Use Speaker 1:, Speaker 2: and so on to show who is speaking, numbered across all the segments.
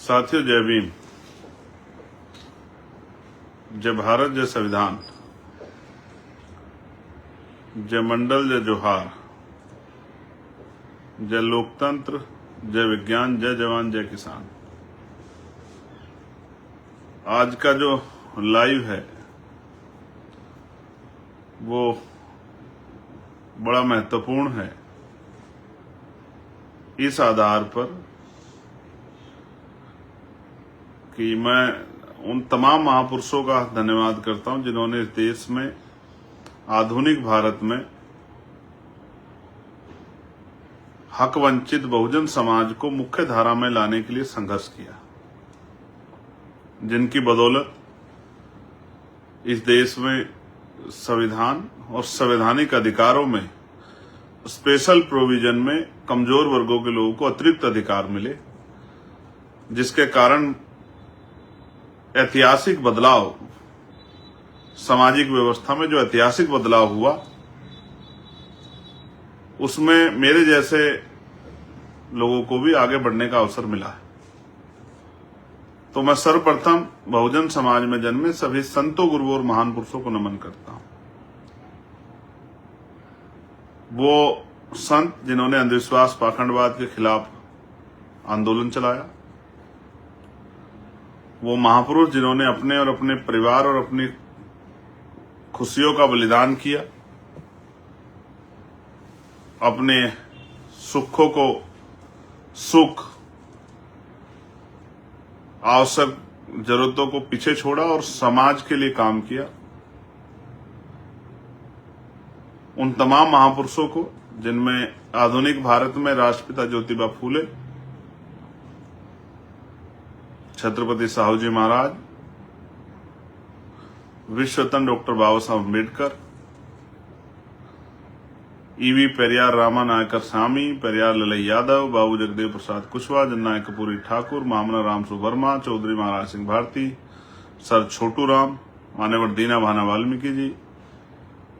Speaker 1: साथियों, जय भीम। जय भारत, जय संविधान, जय मंडल, जय जोहार, जय लोकतंत्र, जय विज्ञान, जय जवान, जय किसान। आज का जो लाइव है वो बड़ा महत्वपूर्ण है इस आधार पर कि मैं उन तमाम महापुरुषों का धन्यवाद करता हूं जिन्होंने इस देश में आधुनिक भारत में हक वंचित बहुजन समाज को मुख्य धारा में लाने के लिए संघर्ष किया, जिनकी बदौलत इस देश में संविधान और संवैधानिक अधिकारों में स्पेशल प्रोविजन में कमजोर वर्गों के लोगों को अतिरिक्त अधिकार मिले, जिसके कारण ऐतिहासिक बदलाव, सामाजिक व्यवस्था में जो ऐतिहासिक बदलाव हुआ उसमें मेरे जैसे लोगों को भी आगे बढ़ने का अवसर मिला है। तो मैं सर्वप्रथम बहुजन समाज में जन्मे सभी संतों, गुरुओं और महान पुरुषों को नमन करता हूं। वो संत जिन्होंने अंधविश्वास, पाखंडवाद के खिलाफ आंदोलन चलाया, वो महापुरुष जिन्होंने अपने और अपने परिवार और अपनी खुशियों का बलिदान किया, अपने सुखों को सुख, आवश्यक जरूरतों को पीछे छोड़ा और समाज के लिए काम किया। उन तमाम महापुरुषों को, जिनमें आधुनिक भारत में राष्ट्रपिता ज्योतिबा फूले, छत्रपति साहू जी महाराज, विश्वरत्न डॉक्टर बाबा साहब अम्बेडकर, ईवी पेरियार रामा नायकर स्वामी, पेरियार ललई यादव, बाबू जगदेव प्रसाद कुशवाहा, जननायक कपूरी ठाकुर, मामला राम सुवर्मा, चौधरी महाराज सिंह भारती, सर छोटू राम, मान्यवर दीना भाना वाल्मीकि जी,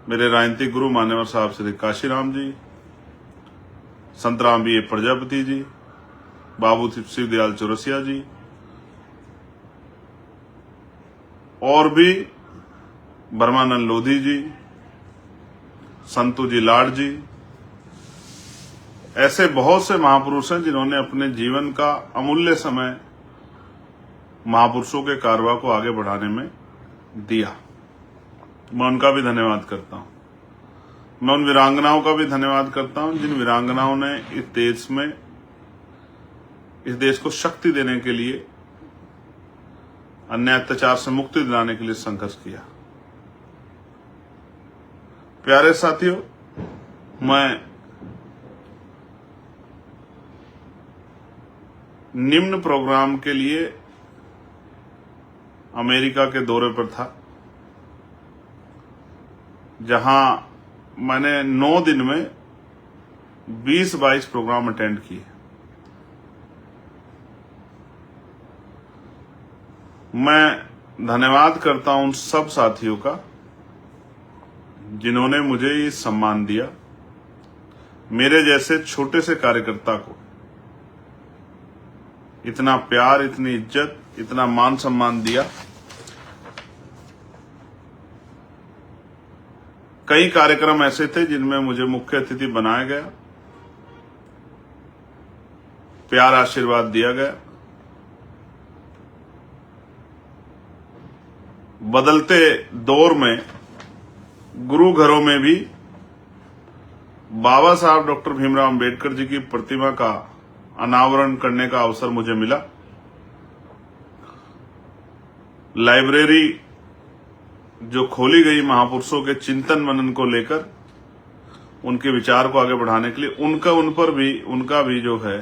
Speaker 1: मेरे राजनीतिक गुरु मान्यवर साहब श्री काशीराम जी, संत राम बी प्रजापति जी, बाबू शिवदयाल चौरसिया जी और भी ब्रह्मानंद लोधी जी, संतू जी लाड जी, ऐसे बहुत से महापुरुष हैं जिन्होंने अपने जीवन का अमूल्य समय महापुरुषों के कारवा को आगे बढ़ाने में दिया। मैं उनका भी धन्यवाद करता हूं। मैं उन वीरांगनाओं का भी धन्यवाद करता हूं जिन वीरांगनाओं ने इस देश को शक्ति देने के लिए, अन्याय अत्याचार से मुक्ति दिलाने के लिए संघर्ष किया। प्यारे साथियों, मैं निम्न प्रोग्राम के लिए अमेरिका के दौरे पर था, जहां मैंने 9 दिन में 20-22 प्रोग्राम अटेंड किए। मैं धन्यवाद करता हूं उन सब साथियों का जिन्होंने मुझे ये सम्मान दिया, मेरे जैसे छोटे से कार्यकर्ता को इतना प्यार, इतनी इज्जत, इतना मान सम्मान दिया। कई कार्यक्रम ऐसे थे जिनमें मुझे मुख्य अतिथि बनाया गया, प्यार आशीर्वाद दिया गया। बदलते दौर में गुरु घरों में भी बाबा साहब डॉक्टर भीमराव अम्बेडकर जी की प्रतिमा का अनावरण करने का अवसर मुझे मिला। लाइब्रेरी जो खोली गई महापुरुषों के चिंतन मनन को लेकर, उनके विचार को आगे बढ़ाने के लिए, उनका भी जो है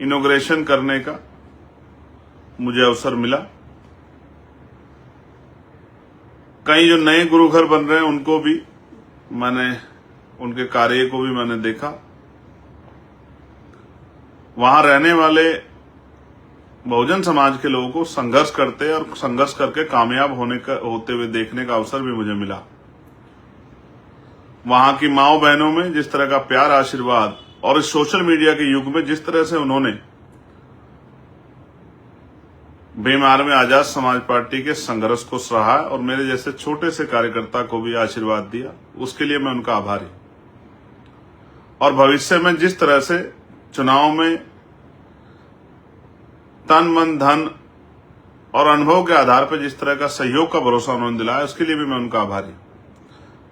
Speaker 1: इनॉग्रेशन करने का मुझे अवसर मिला। कई जो नए गुरु घर बन रहे हैं उनको भी उनके कार्य को भी मैंने देखा। वहां रहने वाले बहुजन समाज के लोगों को संघर्ष करते और संघर्ष करके कामयाब होते हुए देखने का अवसर भी मुझे मिला। वहां की माओ बहनों में जिस तरह का प्यार, आशीर्वाद और इस सोशल मीडिया के युग में जिस तरह से उन्होंने बीमार में आजाद समाज पार्टी के संघर्ष को सराहा और मेरे जैसे छोटे से कार्यकर्ता को भी आशीर्वाद दिया, उसके लिए मैं उनका आभारी। और भविष्य में जिस तरह से चुनाव में तन मन धन और अनुभव के आधार पर जिस तरह का सहयोग का भरोसा उन्होंने दिलाया, उसके लिए भी मैं उनका आभारी।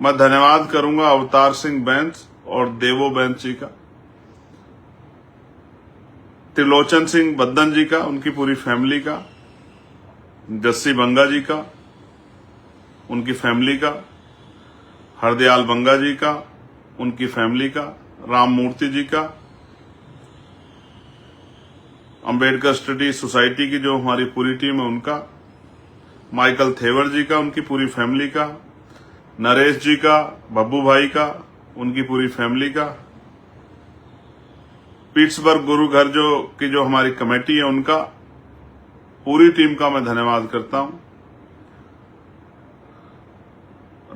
Speaker 1: मैं धन्यवाद करूंगा अवतार सिंह बैंस और देवो बैंस जी का, त्रिलोचन सिंह बद्दन जी का, उनकी पूरी फैमिली का, जस्सी बंगा जी का, उनकी फैमिली का, हरदयाल बंगा जी का, उनकी फैमिली का, राम मूर्ति जी का, अंबेडकर स्टडी सोसाइटी की जो हमारी पूरी टीम है उनका, माइकल थेवर जी का, उनकी पूरी फैमिली का, नरेश जी का, बब्बू भाई का, उनकी पूरी फैमिली का, पीट्सबर्ग गुरु घर जो हमारी कमेटी है उनका, पूरी टीम का मैं धन्यवाद करता हूं।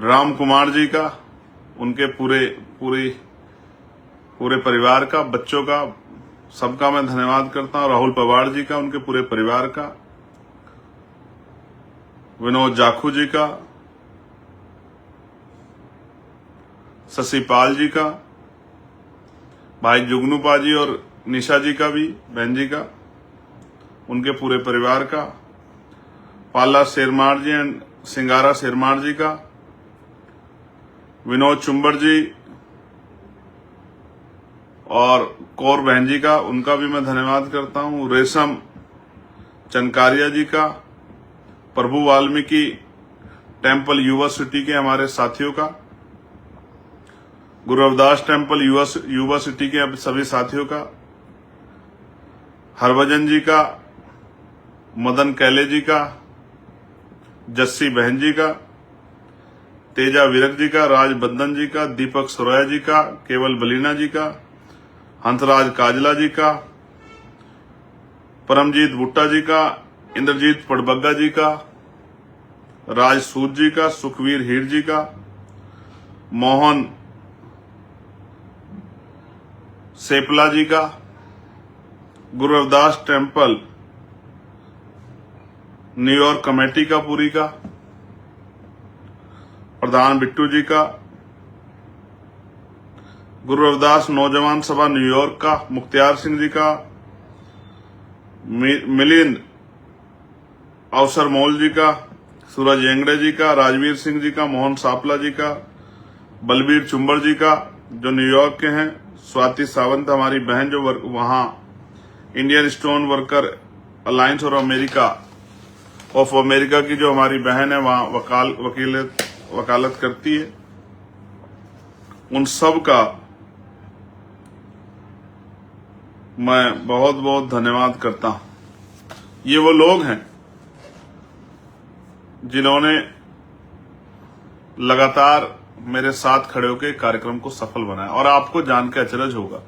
Speaker 1: राम कुमार जी का, उनके पूरे परिवार का, बच्चों का, सबका मैं धन्यवाद करता हूं। राहुल पवार जी का, उनके पूरे परिवार का, विनोद जाखू जी का, शशिपाल जी का, भाई जुगनूपा जी और निशा जी का भी, बहन जी का, उनके पूरे परिवार का, पाला शेरमार जी एंड सिंगारा शेरमार जी का, विनोद चुंबर जी और कौर बहन जी का, उनका भी मैं धन्यवाद करता हूं। रेशम चनकारिया जी का, प्रभु वाल्मीकि टेम्पल युवा सिटी के हमारे साथियों का, गुरु रविदास टेम्पल युवा सिटी के सभी साथियों का, हरभजन जी का, मदन कैले जी का, जस्सी बहन जी का, तेजा विरक जी का, राज बद्दन जी का, दीपक सुरैया जी का, केवल बलीना जी का, हंसराज काजला जी का, परमजीत भुट्टा जी का, इंद्रजीत पड़बग्गा जी का, राज सूद जी का, सुखवीर हीर जी का, मोहन सेपला जी का, Guru Ravidas temple New York committee का पूरी का, प्रधान बिट्टू जी का, गुरु रविदास नौजवान सभा न्यूयॉर्क का मुख्तियार सिंह जी का, मिलिंद अवसर मोल जी का, सूरज येंगड़े जी का, राजवीर सिंह जी का, मोहन सापला जी का, बलबीर चुंबर जी का जो न्यूयॉर्क के हैं, स्वाति सावंत हमारी बहन जो वहां इंडियन स्टोन वर्कर अलायंस और अमेरिका की जो हमारी बहन है वहां वकालत करती है, उन सब का मैं बहुत बहुत धन्यवाद करता हूं। ये वो लोग हैं जिन्होंने लगातार मेरे साथ खड़े होकर कार्यक्रम को सफल बनाया। और आपको जानकर अचरज होगा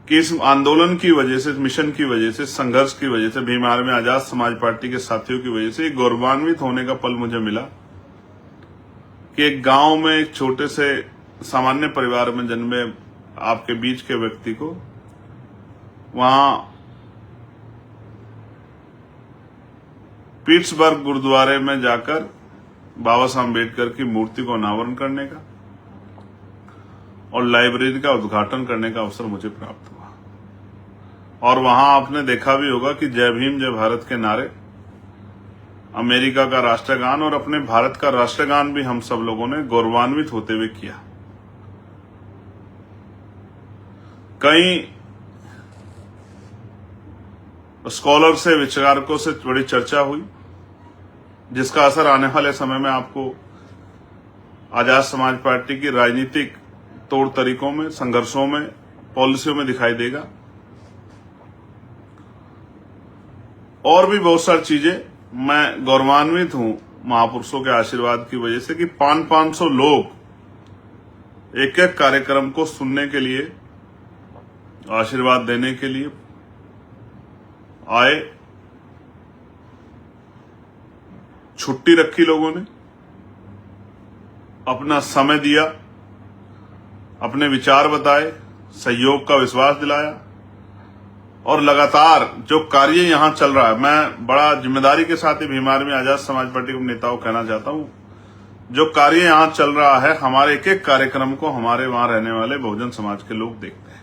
Speaker 1: कि इस आंदोलन की वजह से, इस मिशन की वजह से, संघर्ष की वजह से, भीम आर्मी आजाद समाज पार्टी के साथियों की वजह से गौरवान्वित होने का पल मुझे मिला कि एक गांव में एक छोटे से सामान्य परिवार में जन्मे आपके बीच के व्यक्ति को वहां पीट्सबर्ग गुरुद्वारे में जाकर बाबा साहब अम्बेडकर की मूर्ति को अनावरण करने का और लाइब्रेरी का उद्घाटन करने का अवसर मुझे प्राप्त हुआ। और वहां आपने देखा भी होगा कि जय भीम जय भारत के नारे, अमेरिका का राष्ट्रगान और अपने भारत का राष्ट्रगान भी हम सब लोगों ने गौरवान्वित होते हुए किया। कई स्कॉलर से, विचारकों से बड़ी चर्चा हुई, जिसका असर आने वाले समय में आपको आजाद समाज पार्टी की राजनीतिक तौर तरीकों में, संघर्षों में, पॉलिसियों में दिखाई देगा। और भी बहुत सारी चीजें। मैं गौरवान्वित हूं महापुरुषों के आशीर्वाद की वजह से कि 500 लोग एक एक कार्यक्रम को सुनने के लिए, आशीर्वाद देने के लिए आए। छुट्टी रखी लोगों ने, अपना समय दिया, अपने विचार बताए, सहयोग का विश्वास दिलाया और लगातार जो कार्य यहां चल रहा है, मैं बड़ा जिम्मेदारी के साथ ही भीम आर्मी आजाद समाज पार्टी के नेताओं को कहना चाहता हूं, जो कार्य यहां चल रहा है, हमारे एक एक कार्यक्रम को हमारे वहां रहने वाले बहुजन समाज के लोग देखते हैं।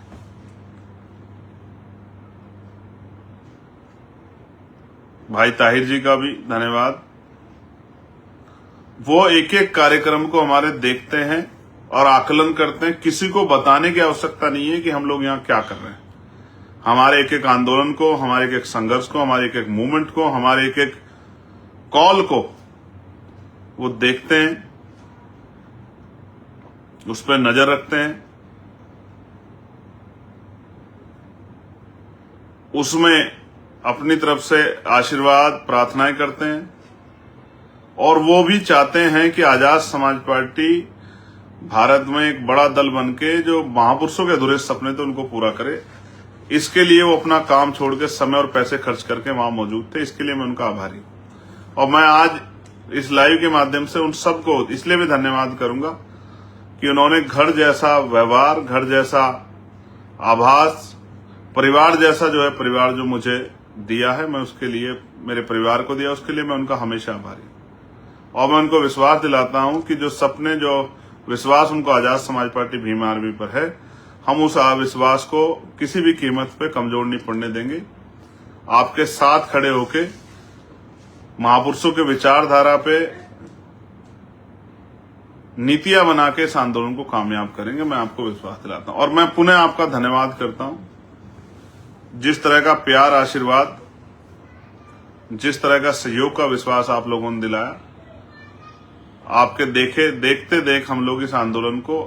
Speaker 1: भाई ताहिर जी का भी धन्यवाद। वो एक एक कार्यक्रम को हमारे देखते हैं और आकलन करते हैं। किसी को बताने की आवश्यकता नहीं है कि हम लोग यहाँ क्या कर रहे हैं। हमारे एक एक आंदोलन को, हमारे एक एक संघर्ष को, हमारे एक एक मूवमेंट को, हमारे एक एक कॉल को वो देखते हैं, उस पर नजर रखते हैं, उसमें अपनी तरफ से आशीर्वाद प्रार्थनाएं करते हैं और वो भी चाहते हैं कि आजाद समाज पार्टी भारत में एक बड़ा दल बनके जो महापुरुषों के अधूरे सपने थे उनको पूरा करे। इसके लिए वो अपना काम छोड़ के समय और पैसे खर्च करके वहां मौजूद थे। इसके लिए मैं उनका आभारी हूं। और मैं आज इस लाइव के माध्यम से उन सबको इसलिए भी धन्यवाद करूंगा कि उन्होंने घर जैसा व्यवहार, घर जैसा आभास, परिवार जैसा जो है परिवार जो मुझे दिया है, मैं उसके लिए, मेरे परिवार को दिया, उसके लिए मैं उनका हमेशा आभारी हूं। और मैं उनको विश्वास दिलाता हूं कि जो सपने, जो विश्वास उनको आजाद समाज पार्टी भीम आर्मी पर है, हम उस विश्वास को किसी भी कीमत पे कमजोर नहीं पड़ने देंगे। आपके साथ खड़े होके महापुरुषों के विचारधारा पे नीतियां बना के इस आंदोलन को कामयाब करेंगे, मैं आपको विश्वास दिलाता हूं। और मैं पुनः आपका धन्यवाद करता हूं। जिस तरह का प्यार, आशीर्वाद, जिस तरह का सहयोग का विश्वास आप लोगों ने दिलाया, आपके देखते देख हम लोग इस आंदोलन को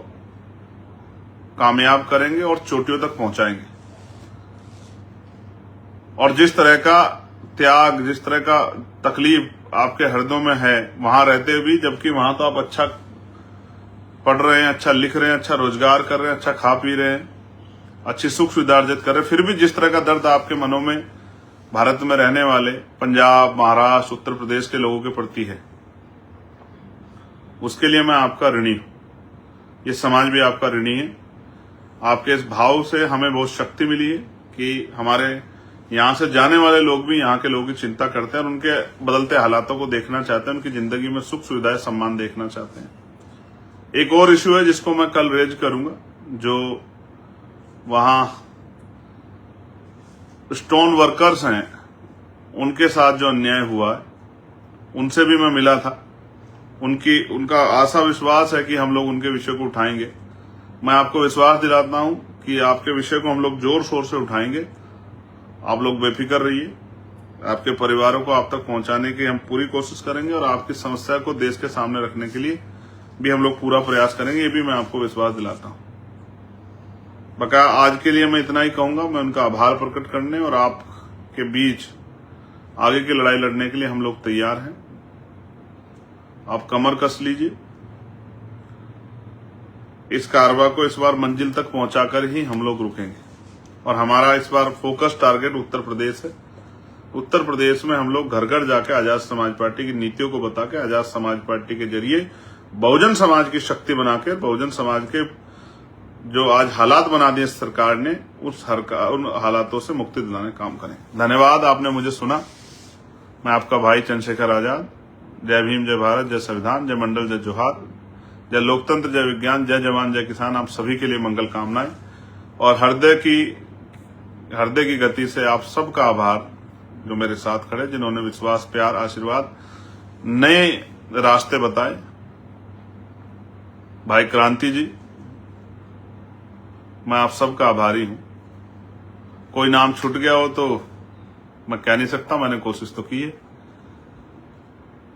Speaker 1: कामयाब करेंगे और चोटियों तक पहुंचाएंगे। और जिस तरह का त्याग, जिस तरह का तकलीफ आपके हृदयों में है वहां रहते भी, जबकि वहां तो आप अच्छा पढ़ रहे हैं, अच्छा लिख रहे हैं, अच्छा रोजगार कर रहे हैं, अच्छा खा पी रहे हैं, अच्छी सुख सुविधा अर्जित कर रहे हैं, फिर भी जिस तरह का दर्द आपके मनों में भारत में रहने वाले पंजाब, महाराष्ट्र, उत्तर प्रदेश के लोगों के प्रति है, उसके लिए मैं आपका ऋणी हूं। ये समाज भी आपका ऋणी है। आपके इस भाव से हमें बहुत शक्ति मिली है कि हमारे यहां से जाने वाले लोग भी यहाँ के लोगों की चिंता करते हैं और उनके बदलते हालातों को देखना चाहते हैं, उनकी जिंदगी में सुख सुविधाएं, सम्मान देखना चाहते हैं। एक और इश्यू है जिसको मैं कल रेज करूंगा, जो वहां स्टोन वर्कर्स हैं उनके साथ जो अन्याय हुआ है, उनसे भी मैं मिला था। उनका आशा विश्वास है कि हम लोग उनके विषय को उठाएंगे। मैं आपको विश्वास दिलाता हूं कि आपके विषय को हम लोग जोर शोर से उठाएंगे। आप लोग बेफिक्र रहिए। आपके परिवारों को आप तक पहुंचाने की हम पूरी कोशिश करेंगे और आपकी समस्या को देश के सामने रखने के लिए भी हम लोग पूरा प्रयास करेंगे। ये भी मैं आपको विश्वास दिलाता हूं। बका आज के लिए मैं इतना ही कहूंगा। मैं उनका आभार प्रकट करने और आपके बीच आगे की लड़ाई लड़ने के लिए हम लोग तैयार हैं। आप कमर कस लीजिए। इस कारवा को इस बार मंजिल तक पहुंचाकर ही हम लोग रुकेंगे और हमारा इस बार फोकस टारगेट उत्तर प्रदेश है। उत्तर प्रदेश में हम लोग घर घर जाके आजाद समाज पार्टी की नीतियों को बता के, आजाद समाज पार्टी के जरिए बहुजन समाज की शक्ति बनाकर, बहुजन समाज के जो आज हालात बना दिए सरकार ने, उन हालातों से मुक्ति दिलाने का काम करें। धन्यवाद, आपने मुझे सुना। मैं आपका भाई चंद्रशेखर आजाद। जय भीम, जय भारत, जय संविधान, जय मंडल, जय जोहार, जय लोकतंत्र, जय विज्ञान, जय जवान, जय किसान। आप सभी के लिए मंगल कामनाएं और हृदय की गति से आप सबका आभार जो मेरे साथ खड़े, जिन्होंने विश्वास, प्यार, आशीर्वाद, नए रास्ते बताए। भाई क्रांति जी, मैं आप सबका आभारी हूं। कोई नाम छूट गया हो तो मैं कह नहीं सकता, मैंने कोशिश तो की है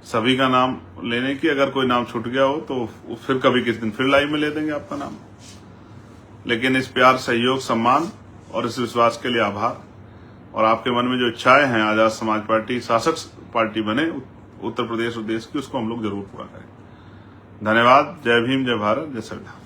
Speaker 1: सभी का नाम लेने की। अगर कोई नाम छूट गया हो तो फिर कभी किस दिन फिर लाइव में ले देंगे आपका नाम। लेकिन इस प्यार, सहयोग, सम्मान और इस विश्वास के लिए आभार। और आपके मन में जो इच्छाएं हैं आजाद समाज पार्टी शासक पार्टी बने उत्तर प्रदेश और देश की, उसको हम लोग जरूर पूरा करें। धन्यवाद। जय भीम, जय भारत, जय संविधान।